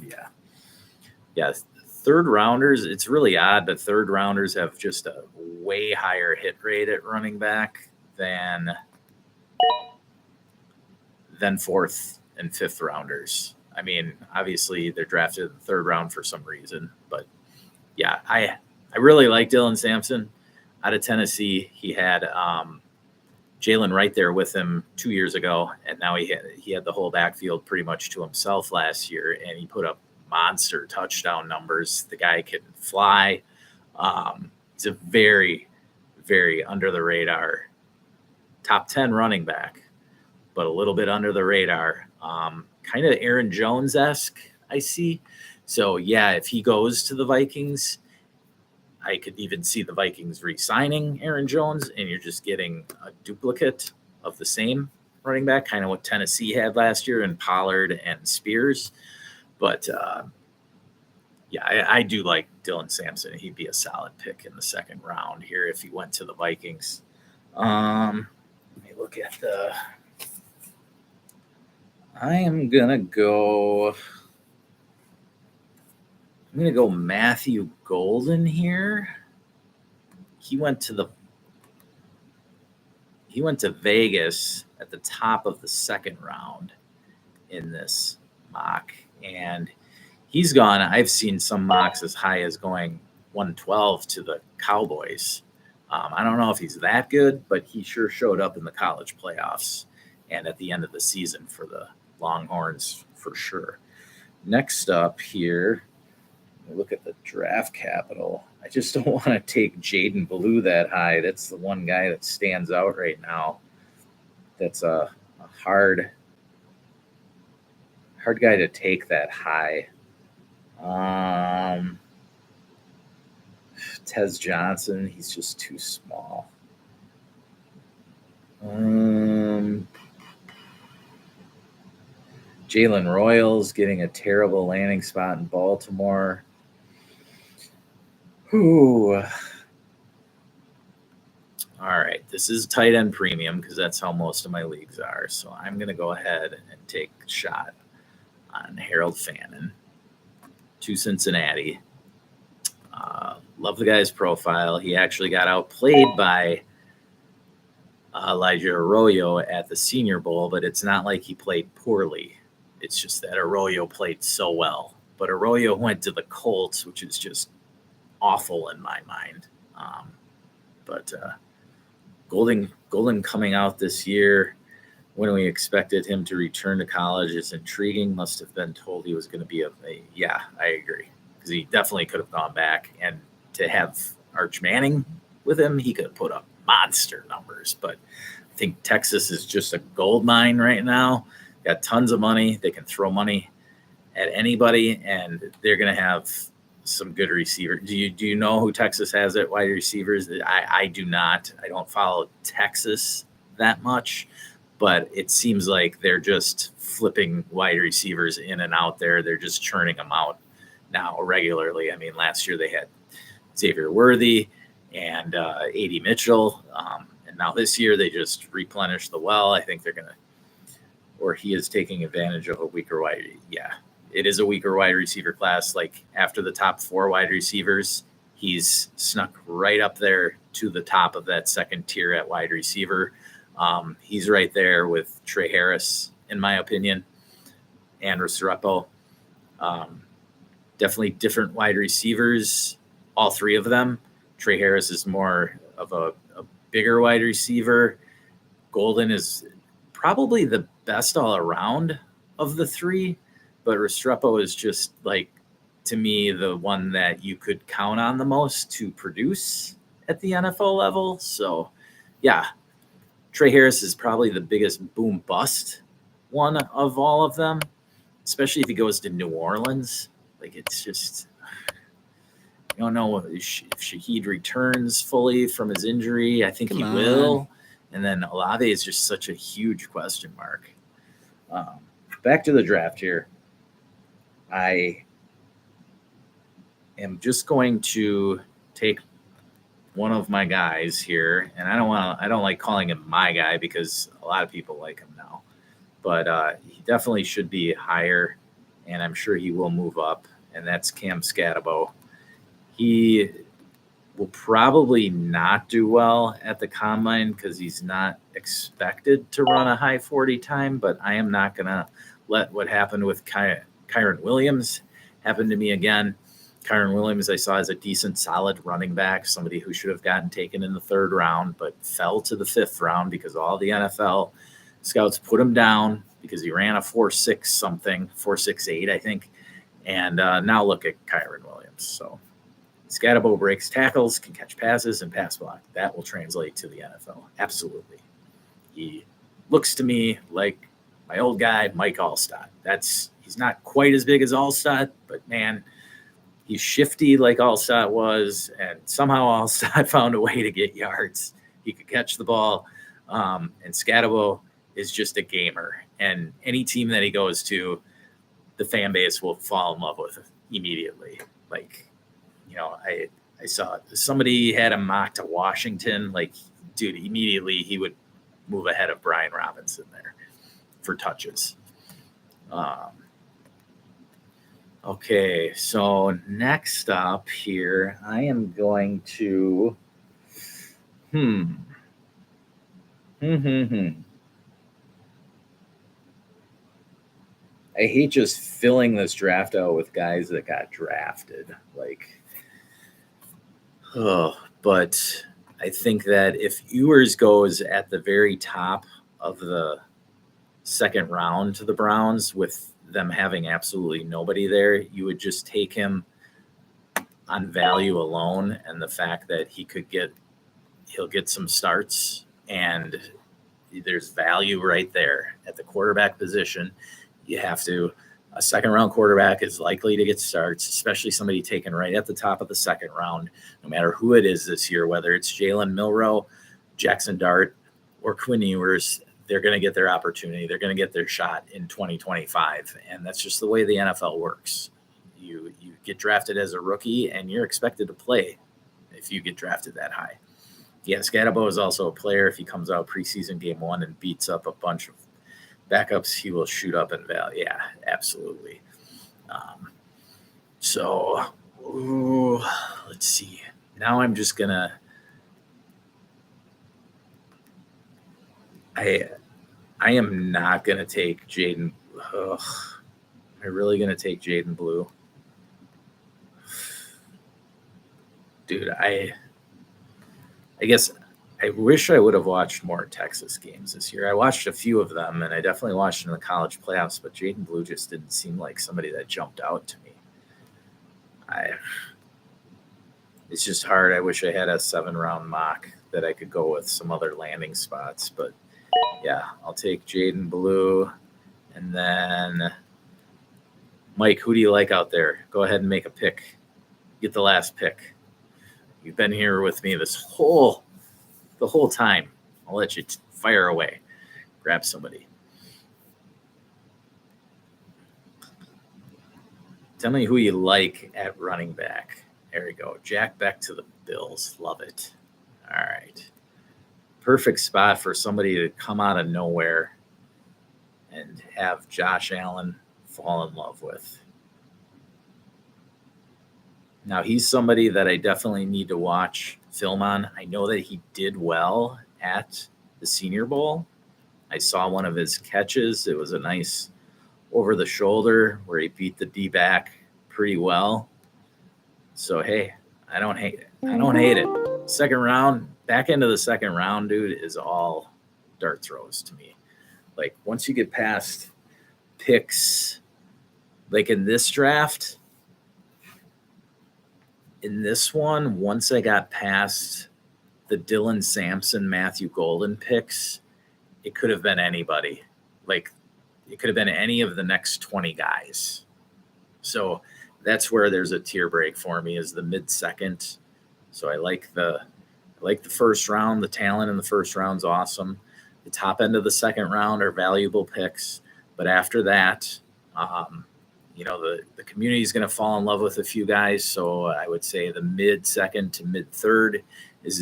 Yeah. Third rounders, it's really odd, but third rounders have just a way higher hit rate at running back than fourth and fifth rounders. I mean, obviously they're drafted in the third round for some reason, but yeah, I really like Dylan Sampson out of Tennessee. He had Jalen right there with him 2 years ago, and now he had the whole backfield pretty much to himself last year, and he put up monster touchdown numbers. The guy can fly. He's a very, very under the radar top 10 running back, but a little bit under the radar. Kind of Aaron Jones-esque, I see. So yeah, if he goes to the Vikings, I could even see the Vikings re-signing Aaron Jones, and you're just getting a duplicate of the same running back, kind of what Tennessee had last year in Pollard and Spears. But yeah, I do like Dylan Sampson. He'd be a solid pick in the second round here if he went to the Vikings. Let me look at I am gonna go Matthew Golden here. He went to Vegas at the top of the second round in this mock, and he's gone. I've seen some mocks as high as going 112 to the Cowboys. I don't know if he's that good, but he sure showed up in the college playoffs and at the end of the season for the Longhorns for sure. Next up here, look at the draft capital. I just don't want to take Jaden Ballou that high. That's the one guy that stands out right now. That's a hard guy to take that high. Tez Johnson, he's just too small. Jalen Royals getting a terrible landing spot in Baltimore. Ooh. All right, this is tight end premium because that's how most of my leagues are. So I'm going to go ahead and take a shot on Harold Fannin to Cincinnati. Love the guy's profile. He actually got outplayed by Elijah Arroyo at the Senior Bowl, but it's not like he played poorly. It's just that Arroyo played so well. But Arroyo went to the Colts, which is just awful in my mind. But Golden coming out this year when we expected him to return to college is intriguing. Must have been told he was going to be yeah, I agree. Because he definitely could have gone back, and to have Arch Manning with him, he could have put up monster numbers. But I think Texas is just a gold mine right now. Got tons of money. They can throw money at anybody, and they're going to have some good receivers. Do you know who Texas has at wide receivers? I do not. I don't follow Texas that much, but it seems like they're just flipping wide receivers in and out there. They're just churning them out now regularly. I mean, last year they had Xavier Worthy and A.D. Mitchell, and now this year they just replenished the well. I think they're going to, or he is taking advantage of a weaker wide. Yeah, it is a weaker wide receiver class. Like after the top four wide receivers, he's snuck right up there to the top of that second tier at wide receiver. He's right there with Trey Harris, in my opinion, and Restrepo. Definitely different wide receivers, all three of them. Trey Harris is more of a bigger wide receiver. Golden is probably the best all around of the three, but Restrepo is just like, to me, the one that you could count on the most to produce at the NFL level. So yeah, Trey Harris is probably the biggest boom bust one of all of them, especially if he goes to New Orleans. Like, it's just, I don't know if Shaheed returns fully from his injury. I think he will. And then Olave is just such a huge question mark. Back to the draft here. I am just going to take one of my guys here, and I don't like calling him my guy because a lot of people like him now. but he definitely should be higher, and I'm sure he will move up, and that's Cam Scatabo. He will probably not do well at the combine because he's not expected to run a high 40 time, but I am not going to let what happened with Kyron Williams happen to me again. Kyron Williams I saw as a decent, solid running back, somebody who should have gotten taken in the 3rd round, but fell to the 5th round because all the NFL scouts put him down because he ran a 4.6 something, 4.68, I think. And now look at Kyron Williams. So Scatabo breaks tackles, can catch passes, and pass block. That will translate to the NFL. Absolutely. He looks to me like my old guy, Mike Allstott. He's not quite as big as Allstott, but man, he's shifty like Allstott was, and somehow Allstott found a way to get yards. He could catch the ball, and Scatabo is just a gamer. And any team that he goes to, the fan base will fall in love with immediately. Like, I saw somebody had a mock to Washington. Like, dude, immediately he would move ahead of Brian Robinson there for touches. Okay, so next up here, I am going to I hate just filling this draft out with guys that got drafted. But I think that if Ewers goes at the very top of the 2nd round to the Browns with them having absolutely nobody there, you would just take him on value alone and the fact that he'll get some starts, and there's value right there at the quarterback position. A 2nd round quarterback is likely to get starts, especially somebody taken right at the top of the 2nd round, no matter who it is this year, whether it's Jalen Milroe, Jackson Dart, or Quinn Ewers. They're going to get their opportunity. They're going to get their shot in 2025. And that's just the way the NFL works. You get drafted as a rookie, and you're expected to play if you get drafted that high. Yeah, Scatabo is also a player. If he comes out preseason game 1 and beats up a bunch of backups, he will shoot up in value. Yeah, absolutely. Let's see. Now I'm just going to I am not going to take Jaden. Am I really going to take Jaden Blue? Dude, I guess I wish I would have watched more Texas games this year. I watched a few of them, and I definitely watched in the college playoffs, but Jaden Blue just didn't seem like somebody that jumped out to me. It's just hard. I wish I had a 7-round mock that I could go with some other landing spots, but yeah, I'll take Jaden Blue. And then, Mike, who do you like out there? Go ahead and make a pick. Get the last pick. You've been here with me the whole time. I'll let you fire away. Grab somebody. Tell me who you like at running back. There we go. Jack Beck to the Bills. Love it. All right. Perfect spot for somebody to come out of nowhere and have Josh Allen fall in love with. Now, he's somebody that I definitely need to watch film on. I know that he did well at the Senior Bowl. I saw one of his catches. It was a nice over the shoulder where he beat the D-back pretty well. So, hey, I don't hate it. 2nd round, back into the 2nd round, dude, is all dart throws to me. Like, once you get past picks, like in this draft, in this one, once I got past the Dylan Sampson, Matthew Golden picks, it could have been anybody. Like, it could have been any of the next 20 guys. So that's where there's a tier break for me, is the mid-2nd. So I like the 1st round. The talent in the 1st round is awesome. The top end of the 2nd round are valuable picks. But after that, the community is going to fall in love with a few guys. So I would say the mid-2nd to mid-3rd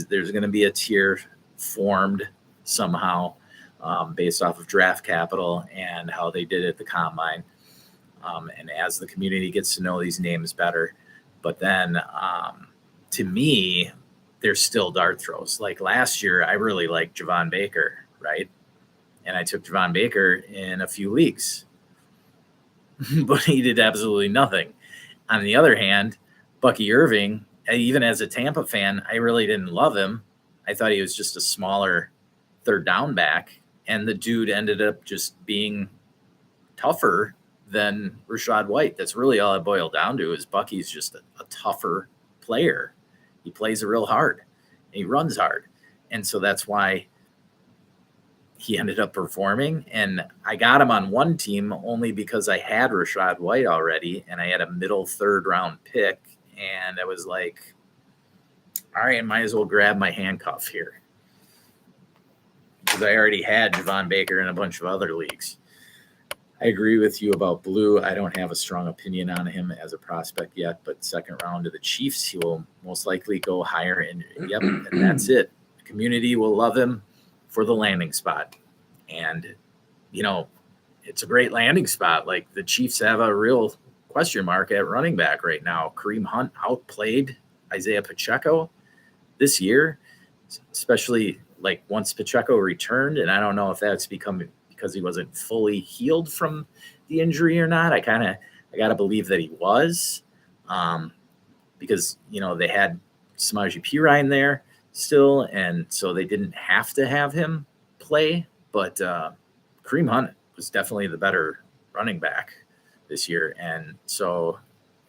there's going to be a tier formed somehow. based off of draft capital and how they did at the combine. And as the community gets to know these names better, but then to me, there's still dart throws. Like last year, I really liked Javon Baker, right? And I took Javon Baker in a few leagues, but he did absolutely nothing. On the other hand, Bucky Irving, even as a Tampa fan, I really didn't love him. I thought he was just a smaller third down back, and the dude ended up just being tougher than Rachaad White. That's really all it boiled down to, is Bucky's just a tougher player. He plays it real hard. He runs hard. And so that's why he ended up performing. And I got him on one team only because I had Rachaad White already, and I had a middle third round pick. And I was like, all right, I might as well grab my handcuff here, because I already had Javon Baker in a bunch of other leagues. I agree with you about Blue. I don't have a strong opinion on him as a prospect yet, but second round to the Chiefs, he will most likely go higher. And yep, and that's it. The community will love him for the landing spot. And, you know, it's a great landing spot. Like, the Chiefs have a real question mark at running back right now. Kareem Hunt outplayed Isaiah Pacheco this year, especially like once Pacheco returned. And I don't know if that's because he wasn't fully healed from the injury or not. I got to believe that he was, because, you know, they had Samaje Perine there still, and so they didn't have to have him play. But Kareem Hunt was definitely the better running back this year. And so,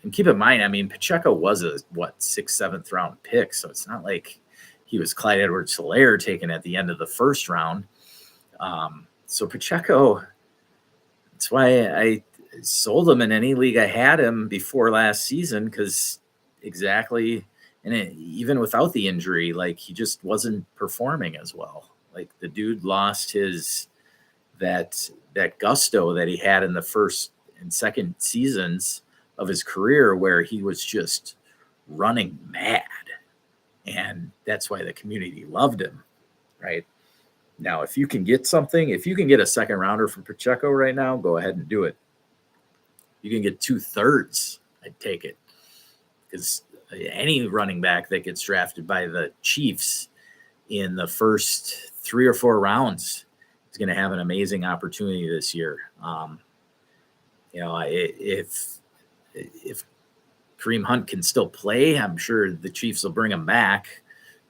and keep in mind, I mean, Pacheco was a 6th, 7th round pick, so it's not like he was Clyde Edwards-Helaire taken at the end of the first round. So Pacheco, that's why I sold him in any league I had him before last season, because even without the injury, like, he just wasn't performing as well. Like, the dude lost that gusto that he had in the first and second seasons of his career, where he was just running mad. And that's why the community loved him, right? Now, if you can get a second rounder from Pacheco right now, go ahead and do it. You can get 2/3, I'd take it. Because any running back that gets drafted by the Chiefs in the first 3 or 4 rounds is going to have an amazing opportunity this year. You know, if Kareem Hunt can still play, I'm sure the Chiefs will bring him back.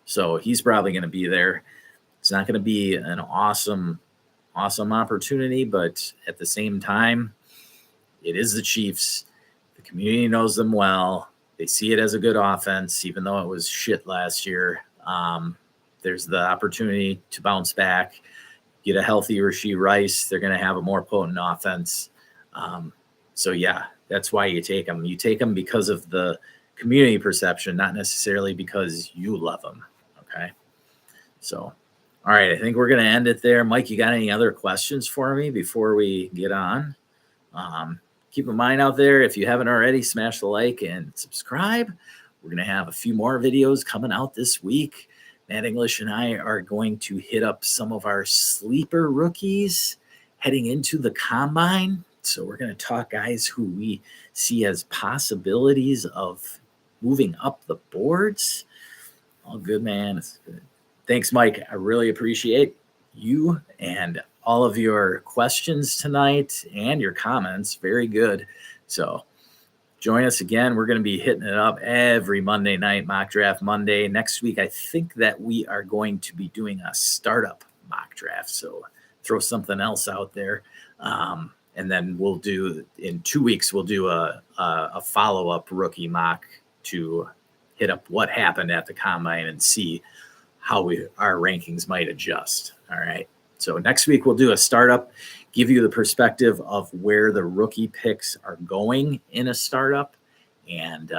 So he's probably going to be there. It's not going to be an awesome opportunity, but at the same time, it is the Chiefs. The community knows them well. They see it as a good offense, even though it was shit last year. There's the opportunity to bounce back, get a healthy Rashee Rice. They're going to have a more potent offense. So yeah, that's why you take them. You take them because of the community perception, not necessarily because you love them. Okay. So, all right, I think we're going to end it there. Mike, you got any other questions for me before we get on? Keep in mind out there, if you haven't already, smash the like and subscribe. We're going to have a few more videos coming out this week. Matt English and I are going to hit up some of our sleeper rookies heading into the combine. So we're going to talk guys who we see as possibilities of moving up the boards. All good, man. It's good. Thanks, Mike. I really appreciate you and all of your questions tonight and your comments. Very good. So join us again. We're going to be hitting it up every Monday night, Mock Draft Monday. Next week, I think that we are going to be doing a startup mock draft. So throw something else out there. And then in 2 weeks, we'll do a follow-up rookie mock to hit up what happened at the combine and see how our rankings might adjust. All right. So next week we'll do a startup, give you the perspective of where the rookie picks are going in a startup. And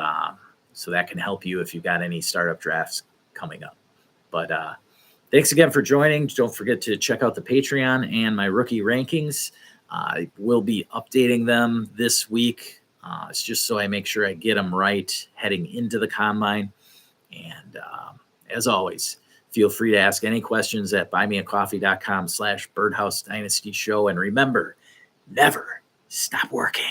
so that can help you if you've got any startup drafts coming up. But thanks again for joining. Don't forget to check out the Patreon and my rookie rankings. I will be updating them this week. It's just so I make sure I get them right heading into the combine. And as always, if Feel free to ask any questions at buymeacoffee.com/Birdhouse Dynasty Show. And remember, never stop working.